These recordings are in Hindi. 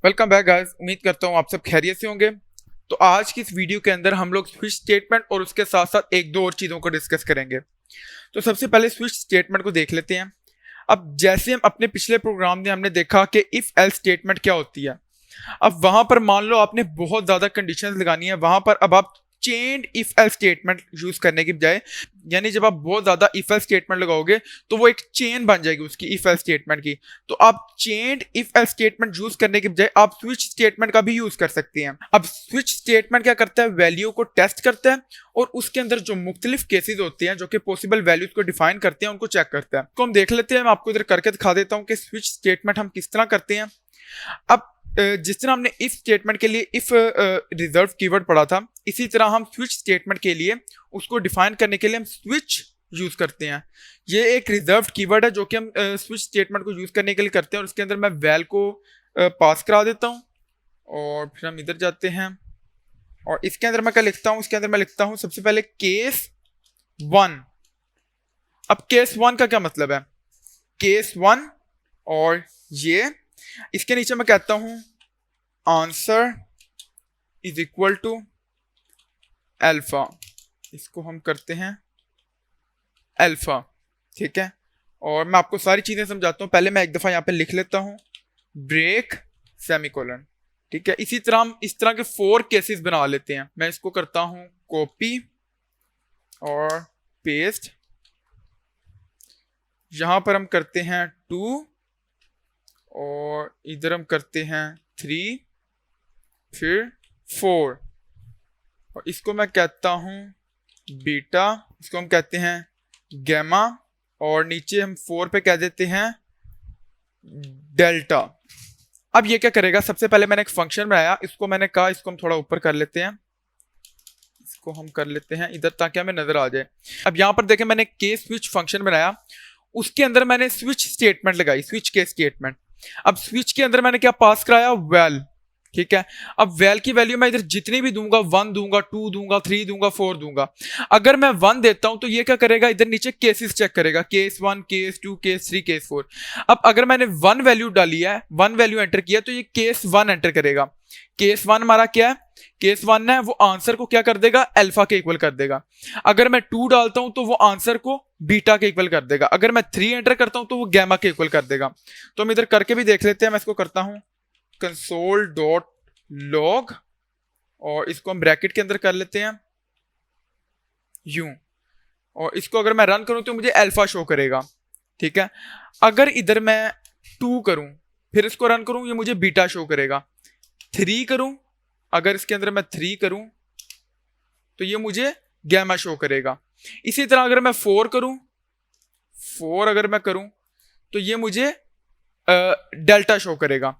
Welcome back guys. उम्मीद करता हूँ आप सब खैरियत से होंगे। तो आज की इस वीडियो के अंदर हम लोग स्विच स्टेटमेंट और उसके साथ साथ एक दो और चीज़ों को डिस्कस करेंगे। तो सबसे पहले स्विच स्टेटमेंट को देख लेते हैं। अब जैसे हम अपने पिछले प्रोग्राम में हमने देखा कि इफ एल्स स्टेटमेंट क्या होती है। अब वहां पर मान लो आपने बहुत ज़्यादा कंडीशंस लगानी है, वहां पर अब आप chained if else statement use करने की बजाय, यानी जब आप बहुत ज्यादा इफ एल्स स्टेटमेंट लगाओगे तो वो एक चेन बन जाएगी उसकी इफ एल्स स्टेटमेंट की। तो आप chained if else statement use करने की बजाय आप स्विच स्टेटमेंट का भी यूज कर सकते हैं। अब स्विच स्टेटमेंट क्या करता है, वैल्यू को टेस्ट करता है और उसके अंदर जो मुख्तलिफ केसेस होते हैं जो कि पॉसिबल वैल्यूज को डिफाइन करते हैं उनको चेक करता है। तो हम देख लेते हैं, मैं आपको इधर करके दिखा देता हूँ कि स्विच स्टेटमेंट हम किस तरह करते हैं। अब जिस तरह हमने इफ स्टेटमेंट के लिए इफ रिजर्व कीवर्ड पढ़ा था, इसी तरह हम स्विच स्टेटमेंट के लिए उसको डिफाइन करने के लिए हम स्विच यूज करते हैं। ये एक रिजर्व कीवर्ड है जो कि हम स्विच स्टेटमेंट को यूज करने के लिए करते हैं और उसके अंदर मैं वैल को पास करा देता हूँ और फिर हम इधर जाते हैं और इसके अंदर मैं क्या लिखता हूँ, इसके अंदर मैं लिखता हूँ सबसे पहले केस 1। अब केस 1 का क्या मतलब है, केस 1 और ये इसके नीचे मैं कहता हूं answer is equal to alpha. इसको हम करते हैं अल्फा, ठीक है। और मैं आपको सारी चीजें समझाता हूं। पहले मैं एक दफा यहां पे लिख लेता हूं ब्रेक सेमीकोलन, ठीक है। इसी तरह हम इस तरह के 4 केसेस बना लेते हैं। मैं इसको करता हूं कॉपी और पेस्ट। यहां पर हम करते हैं 2 और इधर हम करते हैं 3 फिर 4 और इसको मैं कहता हूं बीटा, इसको हम कहते हैं गैमा और नीचे हम 4 पे कह देते हैं डेल्टा। अब ये क्या करेगा, सबसे पहले मैंने एक फंक्शन बनाया, इसको मैंने कहा इसको हम थोड़ा ऊपर कर लेते हैं, इसको हम कर लेते हैं इधर ताकि हमें नजर आ जाए। अब यहां पर देखें मैंने केस स्विच फंक्शन बनाया, उसके अंदर मैंने स्विच स्टेटमेंट लगाई, स्विच केस स्टेटमेंट। अब स्विच के अंदर मैंने क्या पास कराया, वैल, ठीक है। अब वैल की वैल्यू मैं इधर जितनी भी दूंगा, 1 दूंगा, 2 दूंगा, 3 दूंगा, 4 दूंगा। अगर मैं 1 देता हूं तो ये क्या करेगा, इधर नीचे केसेस चेक करेगा, केस 1, केस 2, केस 3, केस 4। अब अगर मैंने 1 वैल्यू डाली है, 1 वैल्यू एंटर किया तो ये केस 1 एंटर करेगा। केस 1 हमारा क्या है, केस 1 है वो आंसर को क्या कर देगा, अल्फा के इक्वल कर देगा। अगर मैं 2 डालता हूं तो वो आंसर को बीटा के इक्वल कर देगा। अगर मैं 3 एंटर करता हूं तो वो गैमा के इक्वल कर देगा। तो हम इधर करके भी देख लेते हैं। मैं इसको करता हूं कंसोल डॉट लॉग और इसको हम ब्रैकेट के अंदर कर लेते हैं यूं, और इसको अगर मैं रन करूं तो मुझे अल्फा शो करेगा, ठीक है। अगर इधर मैं 2 करूं फिर इसको रन करूं, ये मुझे बीटा शो करेगा। 3 करूं, अगर इसके अंदर मैं 3 करूं तो ये मुझे गैमा शो करेगा। इसी तरह अगर मैं 4 करूं, 4 अगर मैं करूं तो ये मुझे डेल्टा शो करेगा।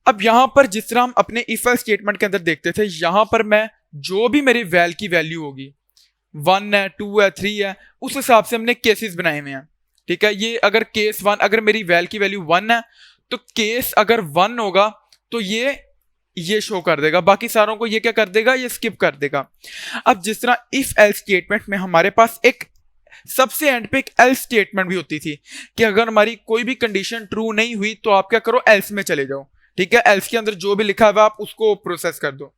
अब यहां पर जिस तरह हम अपने इफ एल्स स्टेटमेंट के अंदर देखते थे, यहां पर मैं जो भी मेरी वैल की वैल्यू होगी, 1 है, 2 है, 3 है, उस हिसाब से हमने केसेस बनाए हुए हैं, ठीक है। ये अगर केस 1, अगर मेरी वैल की वैल्यू 1 है तो केस अगर 1 होगा तो ये शो कर देगा, बाकी सारों को ये क्या कर देगा, ये स्किप कर देगा। अब जिस तरह इफ एल्स स्टेटमेंट में हमारे पास एक सबसे एंड पे एक एल्स स्टेटमेंट भी होती थी कि अगर हमारी कोई भी कंडीशन ट्रू नहीं हुई तो आप क्या करो, एल्स में चले जाओ, ठीक है। एल्स के अंदर जो भी लिखा हुआ आप उसको प्रोसेस कर दो।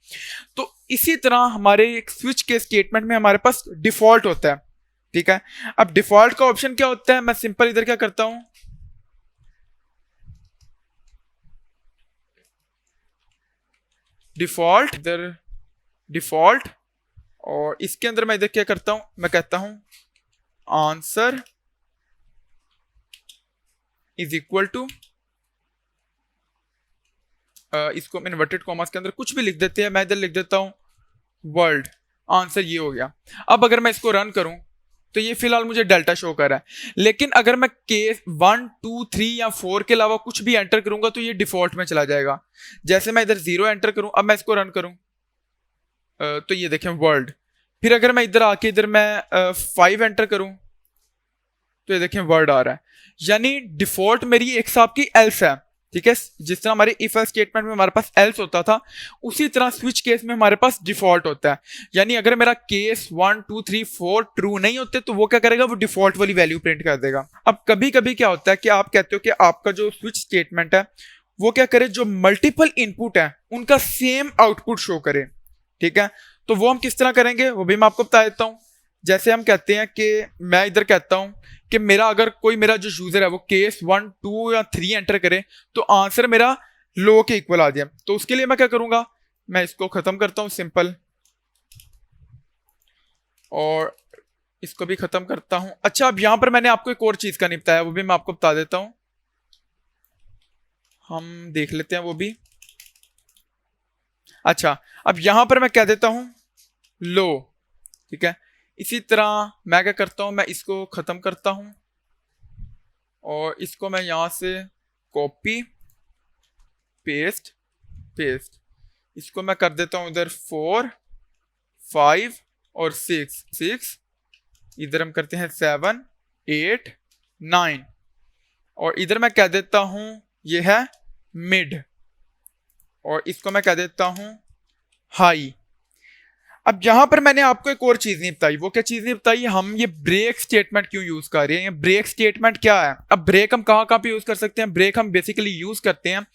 तो इसी तरह हमारे एक स्विच के स्टेटमेंट में हमारे पास डिफॉल्ट होता है, ठीक है। अब डिफॉल्ट का ऑप्शन क्या होता है, मैं सिंपल इधर क्या करता हूं, डिफॉल्ट, इधर डिफॉल्ट और इसके अंदर मैं इधर क्या करता हूं, मैं कहता हूं आंसर इज इक्वल टू, इसको हम इन्वर्टेड कॉमास के अंदर कुछ भी लिख देते हैं। मैं इधर लिख देता हूं वर्ल्ड, आंसर ये हो गया। अब अगर मैं इसको रन करूं तो ये फिलहाल मुझे डेल्टा शो कर रहा है, लेकिन अगर मैं केस 1, 2, 3 या 4 के अलावा कुछ भी एंटर करूंगा तो ये डिफॉल्ट में चला जाएगा। जैसे मैं इधर 0 एंटर करूं, अब मैं इसको रन करूं तो ये देखें वर्ल्ड। फिर अगर मैं इधर आके इधर मैं 5 एंटर करूं तो ये देखें वर्ड आ रहा है। यानी डिफॉल्ट मेरी एक हिसाब की एल्स है, ठीक है। जिस तरह हमारे इफ एल्स स्टेटमेंट में हमारे पास एल्स होता था, उसी तरह स्विच केस में हमारे पास डिफॉल्ट होता है। यानी अगर मेरा केस 1, 2, 3, 4 ट्रू नहीं होते तो वो क्या करेगा, वो डिफॉल्ट वाली वैल्यू प्रिंट कर देगा। अब कभी कभी क्या होता है कि आप कहते हो कि आपका जो स्विच स्टेटमेंट है वो क्या करे, जो मल्टीपल इनपुट है उनका सेम आउटपुट शो करे। ठीक है, तो वो हम किस तरह करेंगे वो भी मैं आपको बता देता हूँ। जैसे हम कहते हैं कि मैं इधर कहता हूँ कि मेरा अगर कोई मेरा जो यूजर है वो केस 1, 2 या 3 एंटर करे तो आंसर मेरा लो के इक्वल आ जाए, तो उसके लिए मैं क्या करूंगा, मैं इसको खत्म करता हूं सिंपल, और इसको भी खत्म करता हूं। अच्छा, अब यहां पर मैंने आपको एक और चीज का नहीं बताया, वो भी मैं आपको बता देता हूं, हम देख लेते हैं वो भी। अच्छा, अब यहां पर मैं कह देता हूं लो। ठीक है, इसी तरह मैं क्या करता हूं, मैं इसको खत्म करता हूं और इसको मैं यहां से कॉपी पेस्ट पेस्ट, इसको मैं कर देता हूं इधर 4, 5 और 6, इधर हम करते हैं 7, 8, 9, और इधर मैं कह देता हूं ये है मिड, और इसको मैं कह देता हूं हाई। अब यहां पर मैंने आपको एक और चीज नहीं बताई, वो क्या चीज नहीं बताई, हम ये ब्रेक स्टेटमेंट क्यों यूज कर रहे हैं। ये ब्रेक स्टेटमेंट क्या है, अब ब्रेक हम कहां पे यूज कर सकते हैं, ब्रेक हम बेसिकली यूज करते हैं,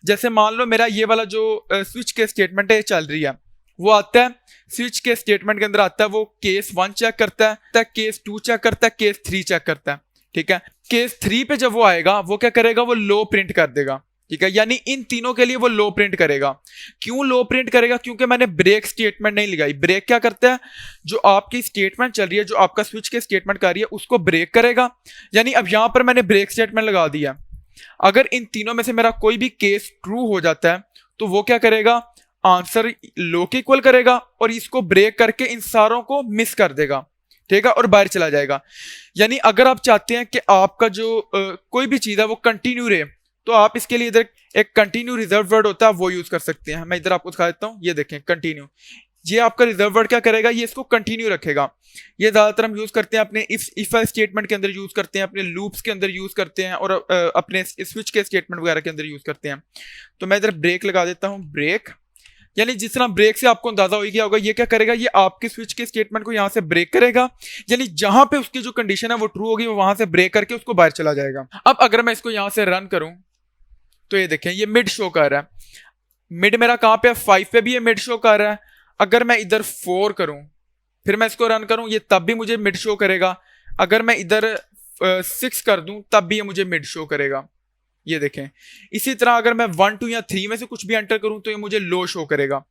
जैसे मान लो मेरा ये वाला जो स्विच के स्टेटमेंट है चल रही है, वो आता है स्विच के स्टेटमेंट के अंदर आता है, वो केस 1 चेक करता है, केस 2 चेक करता है, केस 3 चेक करता है। ठीक है, केस 3 पे जब वो आएगा वो क्या करेगा, वो लो प्रिंट कर देगा। ठीक है, यानी इन तीनों के लिए वो लो प्रिंट करेगा। क्यों लो प्रिंट करेगा, क्योंकि मैंने ब्रेक स्टेटमेंट नहीं लगाई। ब्रेक क्या करता है, जो आपकी स्टेटमेंट चल रही है, जो आपका स्विच के स्टेटमेंट कर रही है, उसको ब्रेक करेगा। यानी अब यहां पर मैंने ब्रेक स्टेटमेंट लगा दिया, अगर इन तीनों में से मेरा कोई भी केस ट्रू हो जाता है तो वो क्या करेगा, आंसर लो के इक्वल करेगा और इसको ब्रेक करके इन सारों को मिस कर देगा। ठीक है, और बाहर चला जाएगा। यानी अगर आप चाहते हैं कि आपका जो कोई भी चीज है वो कंटिन्यू रहे, तो आप इसके लिए इधर एक कंटिन्यू रिजर्व वर्ड होता है वो यूज कर सकते हैं। मैं इधर आपको दिखा देता हूं, ये देखें कंटिन्यू, ये आपका रिजर्व वर्ड क्या करेगा, ये इसको कंटिन्यू रखेगा। ये ज्यादातर हम यूज करते हैं अपने इफ स्टेटमेंट के अंदर यूज करते हैं, अपने लूप्स के अंदर यूज करते हैं, और अपने स्विच के स्टेटमेंट वगैरह के अंदर यूज करते हैं। तो मैं इधर ब्रेक लगा देता हूं, ब्रेक, यानी जिस तरह ब्रेक से आपको अंदाजा हो गया होगा, ये क्या करेगा, ये आपके स्विच के स्टेटमेंट को यहां से ब्रेक करेगा, यानी जहां पे उसकी जो कंडीशन है वो ट्रू होगी, वो वहां से ब्रेक करके उसको बाहर चला जाएगा। अब अगर मैं इसको यहां से रन करूं तो ये देखें ये मिड शो कर रहा है, मिड मेरा कहां पे है, 5 पे भी ये मिड शो कर रहा है। अगर मैं इधर 4 करूं फिर मैं इसको रन करूं, ये तब भी मुझे मिड शो करेगा। अगर मैं इधर 6 कर दूं तब भी ये मुझे मिड शो करेगा, ये देखें। इसी तरह अगर मैं 1, 2 या 3 में से कुछ भी एंटर करूं तो ये मुझे लो शो करेगा।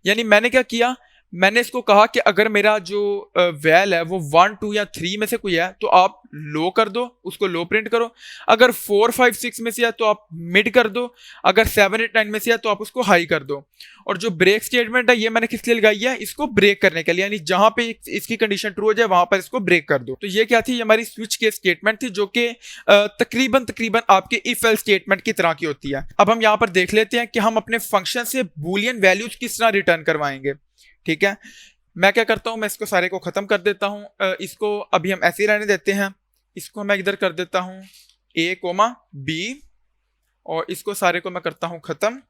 यानी मैंने क्या किया, मैंने इसको कहा कि अगर मेरा जो वैल है वो 1, 2 या 3 में से कोई है तो आप लो कर दो, उसको लो प्रिंट करो। अगर 4, 5, 6 में से है तो आप मिड कर दो। अगर 7, 8, 9 में से है तो आप उसको हाई कर दो। और जो ब्रेक स्टेटमेंट है ये मैंने किस लिए लगाई है, इसको ब्रेक करने के लिए, यानी जहां पे इसकी कंडीशन ट्रू हो जाए वहां पर इसको ब्रेक कर दो। तो ये क्या थी, ये हमारी स्विच के स्टेटमेंट थी, जो कि तकरीबन आपके इफ एल्स स्टेटमेंट की तरह की होती है। अब हम यहाँ पर देख लेते हैं कि हम अपने फंक्शन से बूलियन वैल्यूज किस तरह रिटर्न करवाएंगे। ठीक है, मैं क्या करता हूं, मैं इसको सारे को खत्म कर देता हूं, इसको अभी हम ऐसे ही रहने देते हैं। इसको मैं इधर कर देता हूं a, b, और इसको सारे को मैं करता हूं खत्म।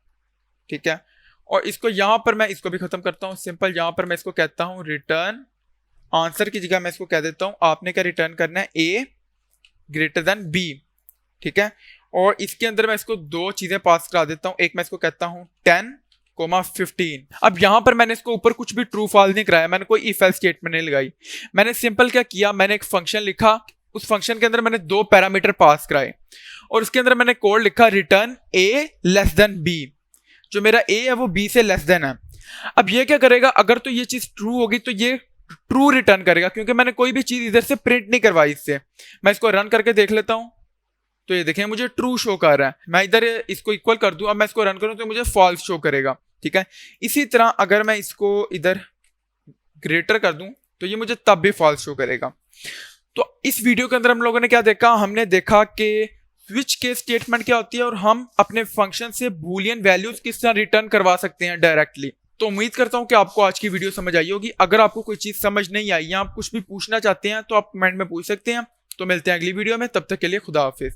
ठीक है, और इसको यहां पर मैं इसको भी खत्म करता हूं सिंपल। यहां पर मैं इसको कहता हूं रिटर्न आंसर की जगह मैं इसको कह देता हूं आपने क्या रिटर्न करना है, a ग्रेटर देन b। ठीक है, और इसके अंदर मैं इसको दो चीजें पास करा देता हूं, एक मैं इसको कहता हूं 10, 15। अब यहां पर मैंने इसको ऊपर कुछ भी ट्रू फॉल्स नहीं कराया, मैंने कोई इफ एल्स स्टेटमेंट नहीं लगाई। मैंने सिंपल क्या किया, मैंने एक फंक्शन लिखा, उस फंक्शन के अंदर मैंने दो पैरामीटर पास कराए और उसके अंदर मैंने कोड लिखा return a less than b। जो मेरा a है वो b से लेस देन है। अब ये क्या करेगा, अगर तो ये चीज ट्रू होगी तो ये ट्रू रिटर्न करेगा, क्योंकि मैंने कोई भी चीज इधर से प्रिंट नहीं करवाई इससे। मैं इसको रन करके देख लेता हूं तो ये देखें मुझे ट्रू शो कर रहा है। मैं इधर इसको इक्वल कर दूं, अब मैं इसको रन करूं तो मुझे फॉल्स शो करेगा। ठीक है, इसी तरह अगर मैं इसको इधर ग्रेटर कर दूं तो ये मुझे तब भी फॉल्स शो करेगा। तो इस वीडियो के अंदर हम लोगों ने क्या देखा, हमने देखा कि स्विच केस स्टेटमेंट क्या होती है और हम अपने फंक्शन से बूलियन वैल्यूज किस तरह रिटर्न करवा सकते हैं डायरेक्टली। तो उम्मीद करता हूं कि आपको आज की वीडियो समझ आई होगी। अगर आपको कोई चीज समझ नहीं आई या आप कुछ भी पूछना चाहते हैं तो आप कमेंट में पूछ सकते हैं। तो मिलते हैं अगली वीडियो में, तब तक के लिए खुदा हाफिज।